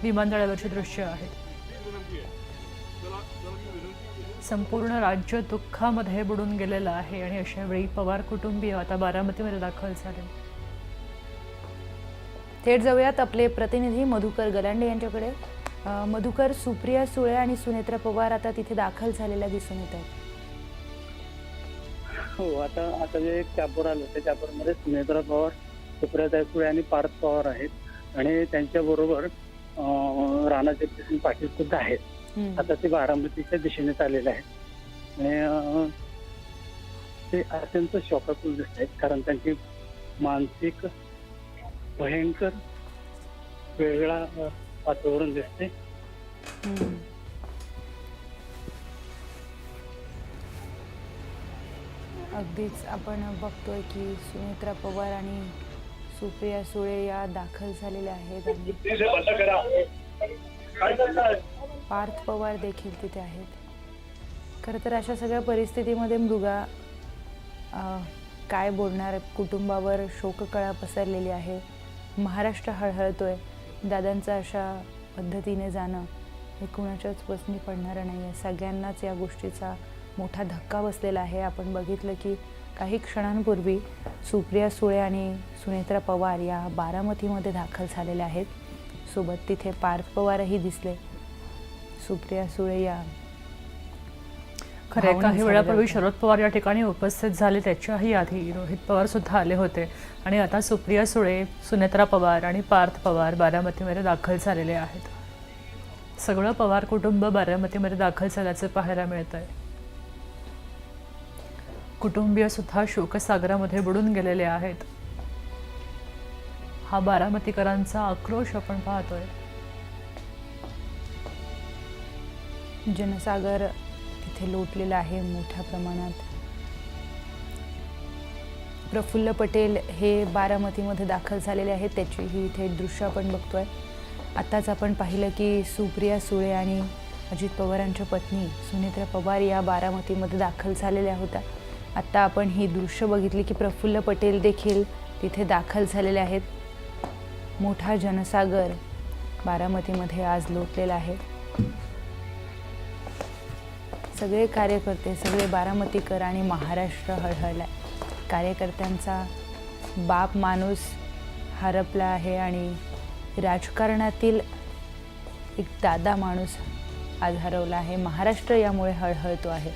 विमानतळावरची दृश्य आहेत। संपूर्ण राज्य दुःखामध्ये बुडून गेलेलं आहे आणि अशा वेळी पवार कुटुंबीय आता बारामतीमध्ये दाखल झाले। थेट जाऊयात आपले प्रतिनिधी मधुकर गलांडे यांच्याकडे। मधुकर, सुप्रिया सुळे आणि सुनेत्रा पवार आता तिथे दाखल झालेल्या दिसून येत आहेत। हो, आता जे एक चॅपर आलं त्या चॅपरमध्ये सुनेत्रा पवार, सुप्रिया सुळे आणि पार्थ पवार आहेत आणि त्यांच्याबरोबर राणा जगजितसिंह पाटील सुद्धा आहेत। आता ते बारामतीच्या दिशेने चाललेले आहेत आणि ते अत्यंत शोकाकुल दिसत आहेत, कारण त्यांची मानसिक भयंकर वेगळा वातावरण दिसते। अगदीच आपण बघतोय की सुनेत्रा पवार आणि सुप्रिया सुळे या दाखल झालेल्या आहेत आणि पार्थ पवार देखील तिथे आहेत। खरं तर अशा सगळ्या परिस्थितीमध्ये मृगा काय बोलणार, कुटुंबावर शोककळा पसरलेली आहे, महाराष्ट्र हळहळतोय। दादांचं अशा पद्धतीने जाणं हे कुणाच्याच वसनी पडणारं नाही आहे, सगळ्यांनाच या गोष्टीचा मोठा धक्का बसलेला आहे। आपण बघितलं की काही क्षणांपूर्वी सुप्रिया सुळे आणि सुनेत्रा पवार या बारामतीमध्ये दाखल झालेल्या आहेत, सोबत तिथे पार्थ पवारही दिसले। सुप्रिया सुळे या खरे काही वेळापूर्वी शरद पवार या ठिकाणी उपस्थित झाले, त्याच्याही आधी रोहित पवार सुद्धा आले होते आणि आता सुप्रिया सुळे, सुनेत्रा पवार आणि पार्थ पवार बारामतीमध्ये दाखल झालेले आहेत। सगळं पवार कुटुंब बारामतीमध्ये दाखल झाल्याचं पाहायला मिळत आहे। कुटुंबीय सुद्धा शोकसागरामध्ये बुडून गेलेले आहेत। हा बारामतीकरांचा आक्रोश आपण पाहतोय। जनसागर तिथे लोटलेला आहे मोठ्या प्रमाणात। प्रफुल्ल पटेल हे बारामतीमध्ये दाखल झालेले आहेत, त्याची ही थेट दृश्य आपण बघतोय। आताच आपण पाहिलं की सुप्रिया सुळे आणि अजित पवारांच्या पत्नी सुनेत्रा पवार या बारामतीमध्ये दाखल झालेल्या होत्या। आता आपण ही दृश्य बघितली की प्रफुल्ल पटेल देखील तिथे दाखल झालेले आहेत। मोठा जनसागर बारामतीमध्ये आज लोटलेला आहे। सगळे कार्यकर्ते, सगळे बारामतीकर आणि महाराष्ट्र हळहळला। कार्यकर्त्यांचा बाप माणूस हरपला आहे आणि राजकारणातील एक दादा माणूस आज हरवला आहे। महाराष्ट्र यामुळे हळहळतो आहे।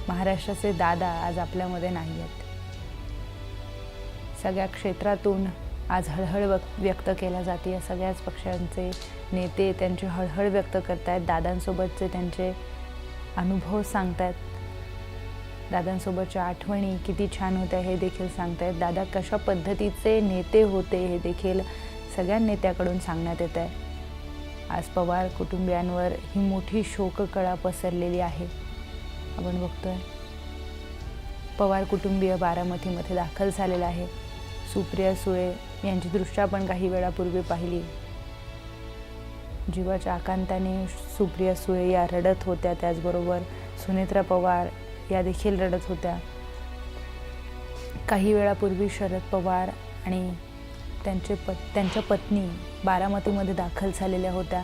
महाराष्ट्राचे दादा आज आपल्यामध्ये नाही आहेत। सगळ्या क्षेत्रातून आज हळहळ व्यक्त केला जाते। या सगळ्याच पक्षांचे नेते त्यांची हळहळ व्यक्त करतायत, दादांसोबतचे त्यांचे अनुभव सांगतायत, दादांसोबतच्या आठवणी किती छान होत्या हे देखील सांगतायत, दादा कशा पद्धतीचे नेते होते हे देखील सगळ्या नेत्याकडून सांगण्यात येत आहे। आज पवार कुटुंबियांवर ही मोठी शोककळा पसरलेली आहे। आपण बघतोय पवार कुटुंबीय बारामतीमध्ये दाखल झालेला आहे। सुप्रिया सुळे यांची दृश्य आपण काही वेळापूर्वी पाहिली। जीवाच्या आकांताने सुप्रिया सुळे या रडत होत्या, त्याचबरोबर सुनेत्रा पवार या देखील रडत होत्या। काही वेळापूर्वी शरद पवार आणि त्यांच्या पत्नी बारामतीमध्ये दाखल झालेल्या होत्या।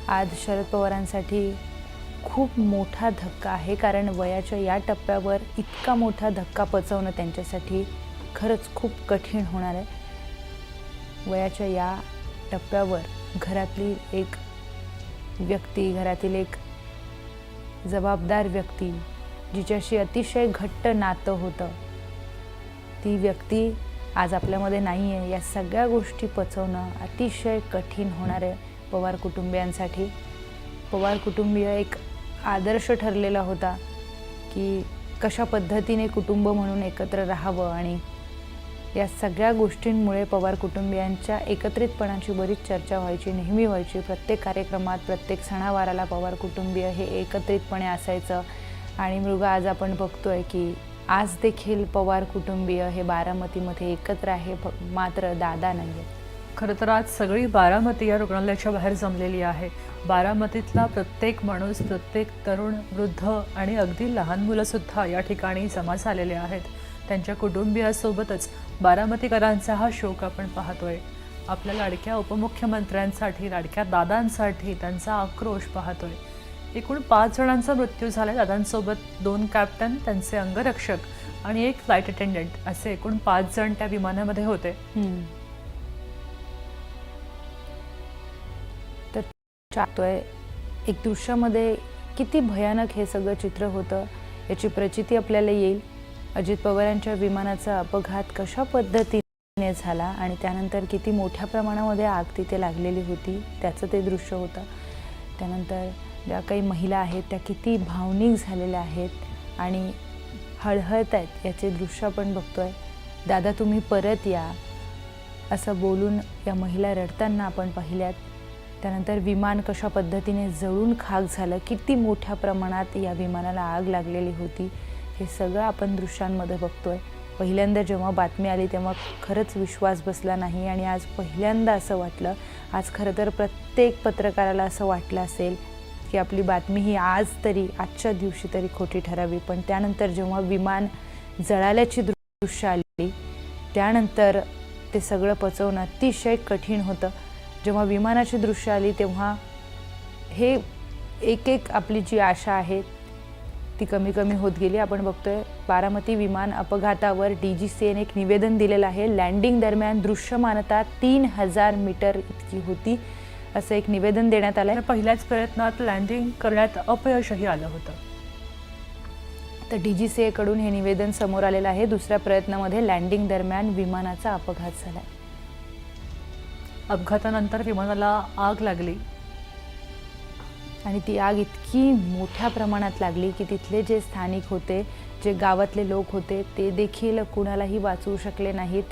आज शरद पवारांसाठी खूप मोठा धक्का आहे, कारण वयाच्या या टप्प्यावर इतका मोठा धक्का पचवणं त्यांच्यासाठी खरंच खूप कठीण होणार आहे। वयाच्या या टप्प्यावर घरातली एक व्यक्ती, घरातील एक जबाबदार व्यक्ती, जिच्याशी अतिशय घट्ट नातं होतं, ती व्यक्ती आज आपल्यामध्ये नाही आहे। या सगळ्या गोष्टी पचवणं अतिशय कठीण होणार आहे पवार कुटुंबियांसाठी। पवार कुटुंबीय एक आदर्श ठरलेला होता की कशा पद्धतीने कुटुंब म्हणून एकत्र राहावं, आणि या सगळ्या गोष्टींमुळे पवार कुटुंबियांच्या एकत्रितपणाची बरीच चर्चा व्हायची, नेहमी व्हायची। प्रत्येक कार्यक्रमात, प्रत्येक सणावाराला पवार कुटुंबीय हे एकत्रितपणे असायचं आणि मृगा आज आपण बघतोय की आज देखील पवार कुटुंबीय हे बारामतीमध्ये एकत्र आहे, मात्र दादा नाही आहे। खरं तर आज सगळी बारामती या रुग्णालयाच्या बाहेर जमलेली आहे। बारामतीतला प्रत्येक माणूस, प्रत्येक तरुण, वृद्ध आणि अगदी लहान मुलंसुद्धा या ठिकाणी जमा झालेले आहेत। त्यांच्या कुटुंबियासोबतच बारामतीकरांचा हा शोक आपण पाहतोय। आपल्या लाडक्या उपमुख्यमंत्र्यांसाठी, लाडक्या दादांसाठी त्यांचा आक्रोश पाहतोय. एकूण 5 जणांचा मृत्यू झाला. दादांसोबत 2 कॅप्टन, त्यांचे अंगरक्षक आणि 1 फ्लाईट अटेंडंट असे एकूण 5 जण त्या विमानामध्ये होते. तर चाहतोय एक दृश्यामध्ये किती भयानक हे सगळं चित्र होतं याची प्रचिती आपल्याला येईल. अजित पवारांच्या विमानाचा अपघात कशा पद्धतीने झाला आणि त्यानंतर किती मोठ्या प्रमाणामध्ये आग तिथे लागलेली होती त्याचं ते दृश्य होतं. त्यानंतर ज्या काही महिला आहेत त्या किती भावनिक झालेल्या आहेत आणि हळहळत आहेत याचे दृश्य आपण बघतोय. दादा तुम्ही परत या असं बोलून या महिला रडताना आपण पाहिल्यात. त्यानंतर विमान कशा पद्धतीने जळून खाक झालं, किती मोठ्या प्रमाणात या विमानाला आग लागलेली होती हे सगळं आपण दृश्यांमध्ये बघतोय. पहिल्यांदा जेव्हा बातमी आली तेव्हा खरंच विश्वास बसला नाही आणि आज पहिल्यांदा असं वाटलं. आज खरं तर प्रत्येक पत्रकाराला असं वाटलं असेल की आपली बातमी ही आजच्या दिवशी तरी खोटी ठरावी. पण त्यानंतर जेव्हा विमान जळाल्याची दृश्य आली त्यानंतर ते सगळं पचवणं अतिशय कठीण होतं. जेव्हा विमानाची दृश्य आली तेव्हा हे एक आपली जी आशा आहे ती कमी कमी होत गेली. आपण बघतोय बारामती विमान अपघातावर DGCAने एक निवेदन दिलेलं आहे. लँडिंग दरम्यान दृश्यमानता 3000 मीटर इतकी होती असं एक निवेदन देण्यात आलंय. पहिल्याच प्रयत्नात लँडिंग करण्यात अपयशही आलं होतं. तर DGCA कडून हे निवेदन समोर आलेलं आहे. दुसऱ्या प्रयत्नामध्ये लँडिंग दरम्यान विमानाचा अपघात झाला. अपघातानंतर विमानाला आग लागली आणि ती आग इतकी मोठ्या प्रमाणात लागली की तिथले जे स्थानिक होते, जे गावातले लोक होते ते देखील कुणालाही वाचवू शकले नाहीत.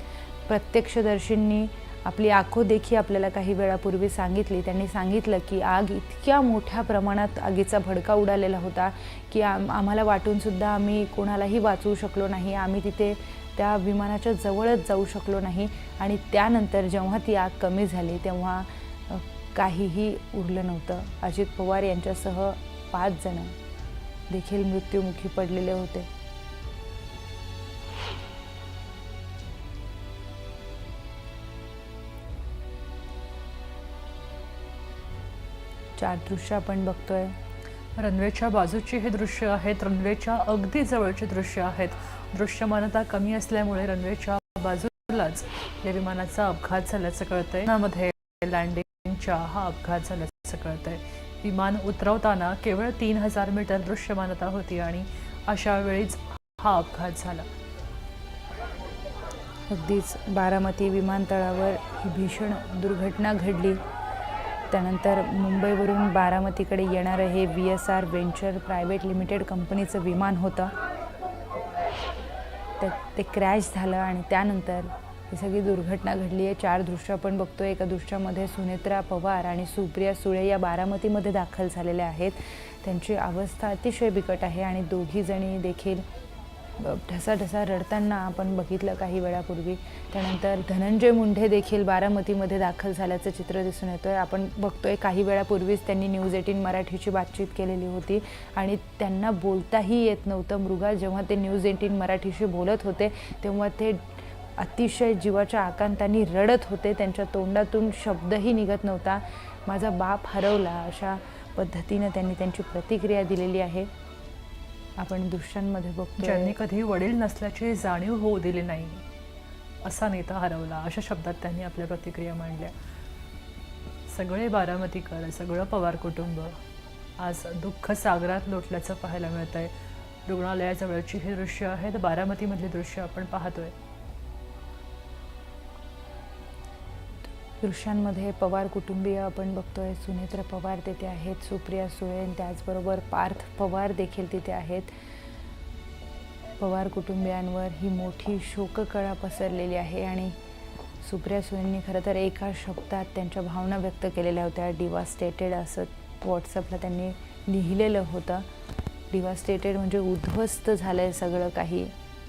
प्रत्यक्षदर्शींनी आपली आखोदेखी आपल्याला काही वेळापूर्वी सांगितली. त्यांनी सांगितलं की आग इतक्या मोठ्या प्रमाणात आगीचा भडका उडालेला होता की आम्हाला वाटून सुद्धा आम्ही कोणालाही वाचवू शकलो नाही. आम्ही तिथे त्या विमानाच्या जवळच जाऊ शकलो नाही आणि त्यानंतर जेव्हा ती आग कमी झाली तेव्हा काहीही उरलं नव्हतं. अजित पवार यांच्यासह 5 जण देखील मृत्युमुखी पडलेले होते. चार दृश्य आपण बघतोय. रनवेच्या बाजूची हे दृश्य आहेत. रनवेच्या अगदी जवळचे दृश्य आहेत. दृश्यमानता कमी असल्यामुळे रनवेच्या बाजूलाच या विमानाचा अपघात झाल्याचं कळतंय. विमानामध्ये लँडिंगच्या हा अपघात झाल्याचं कळतंय. विमान उतरवताना केवळ 3000 मीटर दृश्यमानता होती आणि अशा वेळीच हा अपघात झाला. अगदीच बारामती विमानतळावर ही भीषण दुर्घटना घडली. त्यानंतर मुंबईवरून बारामतीकडे येणारं हे VSR व्हेंचर प्रायव्हेट लिमिटेड कंपनीचं विमान होतं. ते क्रॅश झालं आणि त्यानंतर ही सगळी दुर्घटना घडली आहे. 4 दृश्य आपण बघतोय. एका दृश्यामध्ये सुनेत्रा पवार आणि सुप्रिया सुळे या बारामतीमध्ये दाखल झालेल्या आहेत. त्यांची अवस्था अतिशय बिकट आहे आणि दोघी जणी देखील ढसाढसा रडताना आपण बघितलं काही वेळापूर्वी. त्यानंतर धनंजय मुंडे देखील बारामतीमध्ये दाखल झाल्याचं चित्र दिसून येतोय. आपण बघतोय काही वेळापूर्वीच त्यांनी न्यूज 18 मराठीची बातचीत केलेली होती आणि त्यांना बोलताही येत नव्हतं. मृगा जेव्हा ते न्यूज 18 मराठीशी बोलत होते तेव्हा ते अतिशय जीवाच्या आकांताने रडत होते. त्यांच्या तोंडातून शब्दही निघत नव्हता. माझा बाप हरवला अशा पद्धतीने त्यांनी त्यांची प्रतिक्रिया दिलेली आहे. आपण दृश्यांमध्ये बघतो. ज्यांनी कधी वडील नसल्याची जाणीव होऊ दिली नाही असा नेता हरवला अशा शब्दात त्यांनी आपल्या प्रतिक्रिया मांडल्या. सगळे बारामतीकर, सगळं पवार कुटुंब आज दुःख सागरात लोटल्याचं पाहायला मिळतंय. रुग्णालयाजवळची ही दृश्य आहेत. बारामतीमधली दृश्य आपण पाहतोय. दृश्यांमध्ये पवार कुटुंबीय आपण बघतोय. सुनेत्रा पवार तिथे आहेत, सुप्रिया सुळे, त्याचबरोबर पार्थ पवार देखील तिथे आहेत. पवार कुटुंबियांवर ही मोठी शोककळा पसरलेली आहे आणि सुप्रिया सुळेंनी खरं तर एका शब्दात त्यांच्या भावना व्यक्त केलेल्या होत्या. डिवास्टेटेड असं व्हॉट्सअपला त्यांनी लिहिलेलं होतं. डिवास्टेटेड म्हणजे उद्ध्वस्त झालं आहे सगळं काही,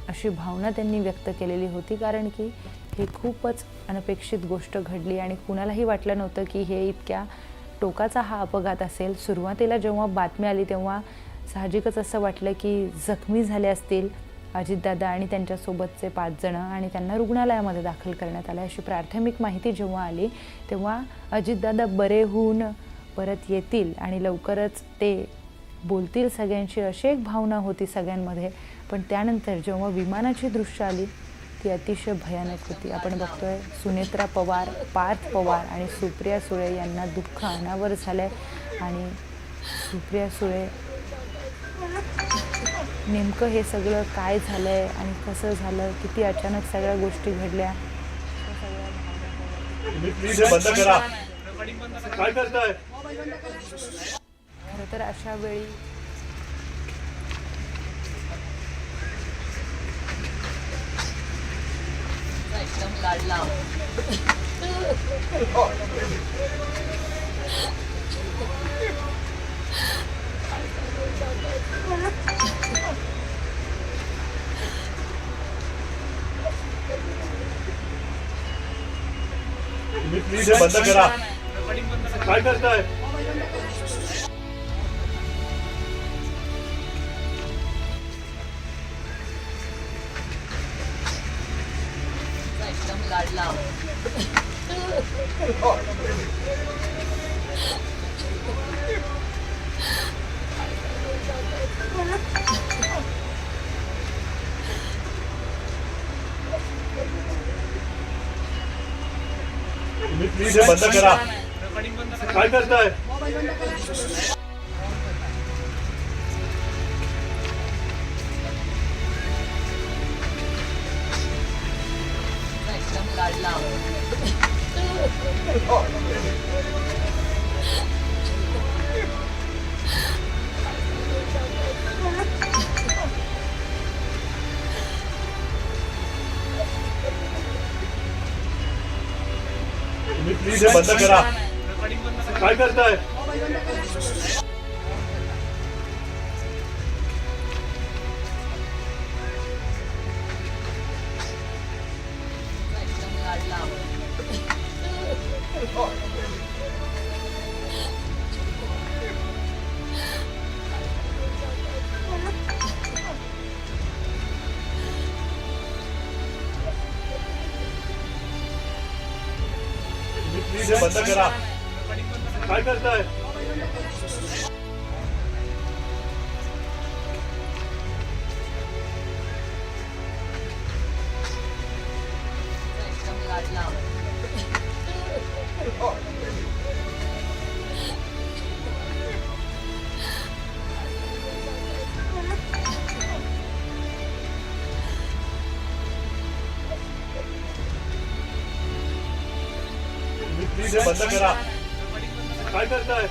अशी भावना त्यांनी व्यक्त केलेली होती. कारण की ही खूपच अनपेक्षित गोष्ट घडली आणि कुणालाही वाटलं नव्हतं की हे इतक्या टोकाचा हा अपघात असेल. सुरुवातीला जेव्हा बातमी आली तेव्हा साहजिकच असं वाटलं की जखमी झाले असतील अजितदादा आणि त्यांच्यासोबतचे 5 जणं आणि त्यांना रुग्णालयामध्ये दाखल करण्यात आलं. अशी प्राथमिक माहिती जेव्हा आली तेव्हा अजितदादा बरे होऊन परत येतील आणि लवकरच ते बोलतील सगळ्यांशी, अशी एक भावना होती सगळ्यांमध्ये. पण त्यानंतर जेव्हा विमानाची दृश्य आली ती अतिशय भयानक होती. आपण बघतोय सुनेत्रा पवार, पार्थ पवार आणि सुप्रिया सुळे यांना दुःख अनावर झालं आहे. आणि सुप्रिया सुळे, नेमकं हे सगळं काय झालं आहे आणि कसं झालं, किती अचानक सगळ्या गोष्टी घडल्या, खरं तर अशा वेळी प्लीज बंद करा. काय करताय? प्लीज बंद करा. काय करताय? प्लीज बंद करा. काय करताय? प्लीज बंद करा. काय करताय? प्लीज बंद करा. काय करताय?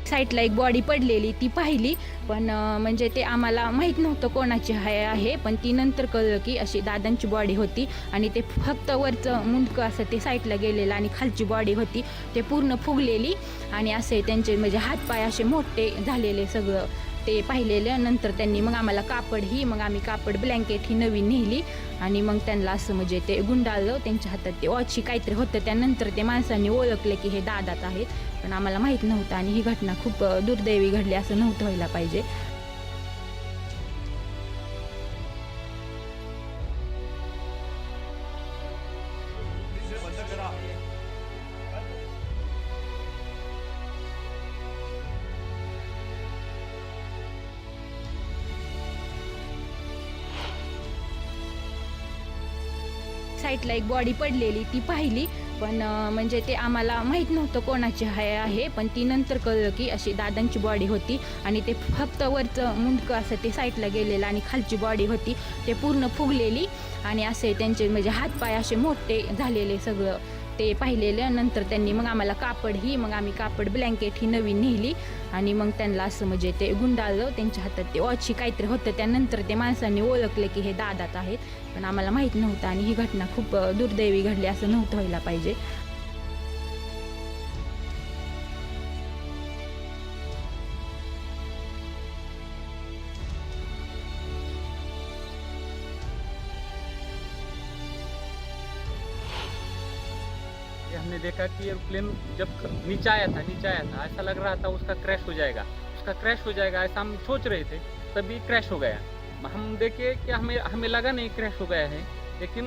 साईडला एक बॉडी पडलेली ती पाहिली, पण म्हणजे ते आम्हाला माहीत नव्हतं कोणाची आहे, पण ती नंतर कळलं की अशी दादांची बॉडी होती आणि ते फक्त वरचं मुंडकं असं ते साईडला गेलेलं आणि खालची बॉडी होती ते पूर्ण फुगलेली आणि असे त्यांचे म्हणजे हातपाय असे मोठे झालेले सगळं ते पाहिलेलं. नंतर त्यांनी मग आम्हाला मग आम्ही कापड ब्लँकेट ही नवीन नेली आणि मग त्यांना असं म्हणजे ते गुंडाळलं. त्यांच्या हातात ते वॉची काहीतरी होतं. त्यानंतर ते माणसांनी ओळखलं की हे दादाच आहेत, पण आम्हाला माहीत नव्हतं आणि ही घटना खूप दुर्दैवी घडली, असं नव्हतं व्हायला पाहिजे. बंद करा. साईडला एक बॉडी पडलेली ती पाहिली, पण म्हणजे ते आम्हाला माहीत नव्हतं कोणाची आहे, पण ती नंतर कळलं की अशी दादांची बॉडी होती आणि ते फक्त वरचं मुंडकं असं ते साईडला गेलेलं आणि खालची बॉडी होती ते पूर्ण फुगलेली आणि असे त्यांचे म्हणजे हातपाय असे मोठे झालेले सगळं ते पाहिलेलं. नंतर त्यांनी मग आम्हाला मग आम्ही कापड ब्लँकेट ही नवीन नेली आणि मग त्यांना असं म्हणजे ते गुंडाळलं. त्यांच्या हातात ते वॉची काहीतरी होतं. त्यानंतर ते माणसांनी ओळखले की हे दादाच आहेत, पण आम्हाला माहीत नव्हतं आणि ही घटना खूप दुर्दैवी घडली, असं नव्हतं व्हायला पाहिजे. हमने देखा कि एयरप्लेन जब नीचे आया था ऐसा लग रहा था उसका क्रैश हो जाएगा ऐसा हम सोच रहे थे, तभी क्रैश हो गया. हम देखे कि हमें लगा नहीं क्रैश हो गया है, लेकिन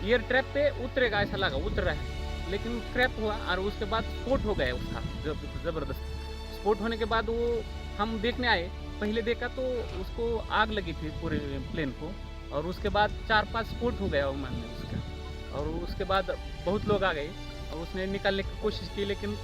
एयर ट्रैप पे उतरेगा ऐसा लगा, उतर रहा है, लेकिन क्रैप हुआ और उसके बाद स्फोट हो गया उसका ज़बरदस्त. स्फोट होने के बाद वो हम देखने आए, पहले देखा तो उसको आग लगी थी पूरे प्लेन को, और उसके बाद 4-5 स्फोट हो गया विमान में उसका, और उसके बाद बहुत लोग आ गए और उसने निकालने की कोशिश की, लेकिन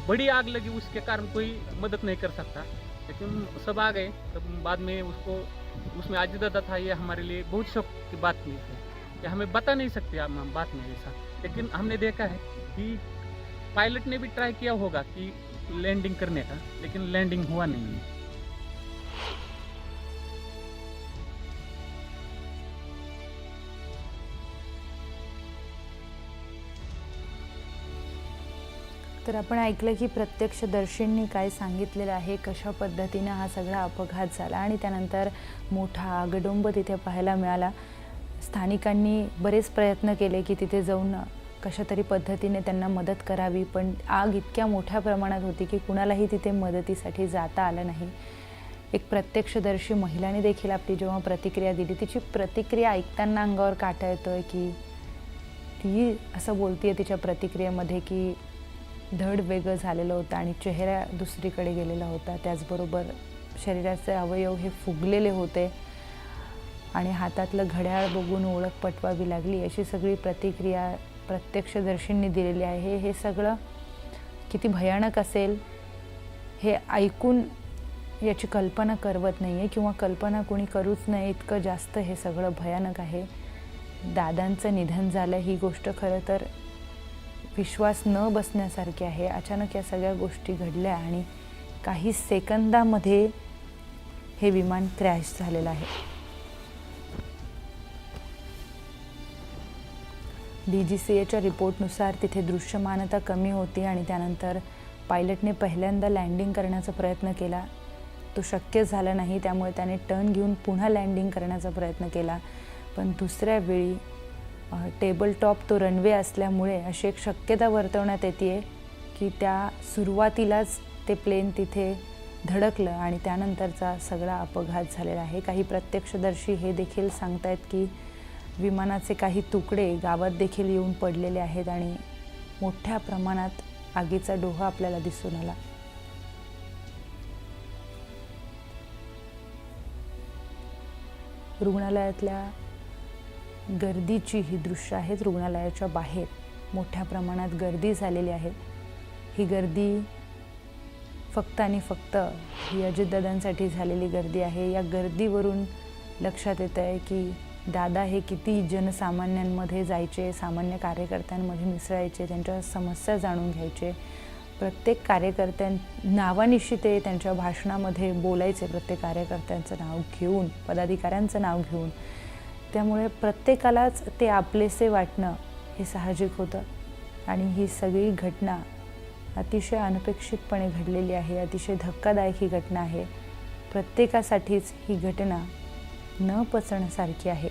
बड़ी आग लगी उसके कारण कोई मदद नहीं कर सकता. लेकिन सब आ गए. तब बाद में उसमें आजी दादा था. ये हमारे लिए बहुत शौक की बात नहीं थी कि हमें बता नहीं सकते हम बात में ऐसा, लेकिन हमने देखा है कि पायलट ने भी ट्राई किया होगा कि लैंडिंग करने का, लेकिन लैंडिंग हुआ नहीं है. तर आपण ऐकलं की प्रत्यक्षदर्शींनी काय सांगितलेलं आहे, कशा पद्धतीनं हा सगळा अपघात झाला आणि त्यानंतर मोठा आगडोंब तिथे पाहायला मिळाला. स्थानिकांनी बरेच प्रयत्न केले की तिथे जाऊन कशा तरी पद्धतीने त्यांना मदत करावी, पण आग इतक्या मोठ्या प्रमाणात होती की कुणालाही तिथे मदतीसाठी जाता आलं नाही. एक प्रत्यक्षदर्शी महिलाने देखील आपली जेव्हा प्रतिक्रिया दिली, तिची प्रतिक्रिया ऐकताना अंगावर काटा येतोय की ती असं बोलतीये तिच्या प्रतिक्रियेमध्ये की धड वेगळं झालेलं होतं आणि चेहरा दुसरीकडे गेलेला होता. त्याचबरोबर शरीराचे अवयव हे फुगलेले होते आणि हातातलं घड्याळ बघून ओळख पटवावी लागली, अशी सगळी प्रतिक्रिया प्रत्यक्षदर्शींनी दिलेली आहे. हे सगळं किती भयानक असेल हे ऐकून याची कल्पना करवत नाही आहे, किंवा कल्पना कोणी करूच नाही, इतकं जास्त हे सगळं भयानक आहे. दादांचं निधन झालं ही गोष्ट खरं तर विश्वास न बसण्यासारखी आहे. अचानक या सगळ्या गोष्टी घडल्या आणि काही सेकंदामध्ये हे विमान क्रॅश झालेलं आहे. DGCAच्या रिपोर्टनुसार तिथे दृश्यमानता कमी होती आणि त्यानंतर पायलटने पहिल्यांदा लँडिंग करण्याचा प्रयत्न केला, तो शक्य झाला नाही. त्यामुळे त्याने टर्न घेऊन पुन्हा लँडिंग करण्याचा प्रयत्न केला, पण दुसऱ्या वेळी टेबल टॉप तो रनवे असल्यामुळे अशी एक शक्यता वर्तवण्यात येते की त्या सुरुवातीलाच ते प्लेन तिथे धडकलं आणि त्यानंतरचा सगळा अपघात झालेला आहे. काही प्रत्यक्षदर्शी हे देखील सांगतायत की विमानाचे काही तुकडे गावात देखील येऊन पडलेले आहेत आणि मोठ्या प्रमाणात आगीचा डोहा आपल्याला दिसून आला. रुग्णालयातल्या गर्दीची ही दृश्य आहेत. रुग्णालयाच्या बाहेर मोठ्या प्रमाणात गर्दी झालेली आहे. ही गर्दी फक्त आणि फक्त ही अजितदादांसाठी झालेली गर्दी आहे. या गर्दीवरून लक्षात येतं आहे की दादा हे किती जनसामान्यांमध्ये जायचे, सामान्य कार्यकर्त्यांमध्ये मिसळायचे, त्यांच्या समस्या जाणून घ्यायचे. प्रत्येक कार्यकर्त्यां नावानिशी ते त्यांच्या भाषणामध्ये बोलायचे, प्रत्येक कार्यकर्त्यांचं नाव घेऊन, पदाधिकाऱ्यांचं नाव घेऊन. त्यामुळे प्रत्येकालाच ते आपलेसे वाटणं हे साहजिक होतं आणि ही सगळी घटना अतिशय अनपेक्षितपणे घडलेली आहे. अतिशय धक्कादायक ही घटना आहे. प्रत्येकासाठीच ही घटना न पचण्यासारखी आहे.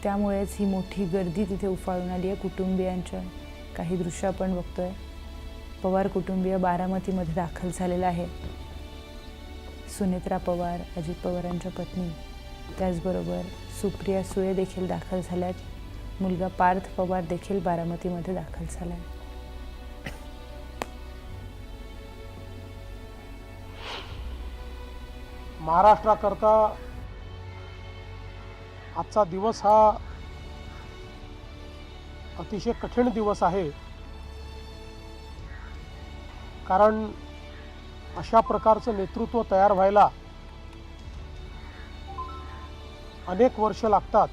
त्यामुळेच ही मोठी गर्दी तिथे उफाळून आली आहे. कुटुंबियांच्या काही दृश्य आपण बघतोय. पवार कुटुंबीय बारामतीमध्ये दाखल झालेलं आहे. सुनेत्रा पवार, अजित पवारांच्या पत्नी, त्याचबरोबर सुप्रिया सुळे देखील दाखल झाल्यात. मुलगा पार्थ पवार देखील बारामतीमध्ये दाखल झाला आहे. महाराष्ट्राकरता आजचा दिवस हा अतिशय कठीण दिवस आहे. कारण अशा प्रकारचं नेतृत्व तयार व्हायला अनेक वर्ष लागतात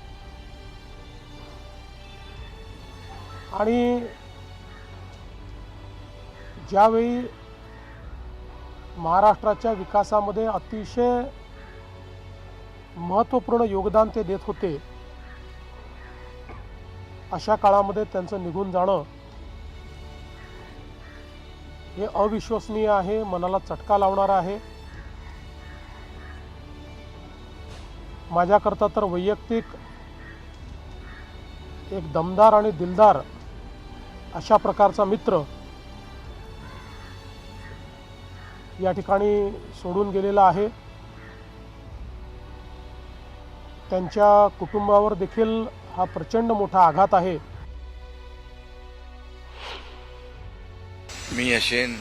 आणि ज्यावेळी महाराष्ट्राच्या विकासामध्ये अतिशय महत्त्वपूर्ण योगदान ते देत होते, अशा काळामध्ये त्यांचं निघून जाणं हे अविश्वसनीय आहे, मनाला चटका लावणारा आहे. माझ्याकरता तर वैयक्तिक एक दमदार आणि दिलदार अशा प्रकारचा मित्र या ठिकाणी सोडून गेलेला आहे. त्यांच्या कुटुंबावर देखील हा प्रचंड मोठा आघात आहे. मी अशेन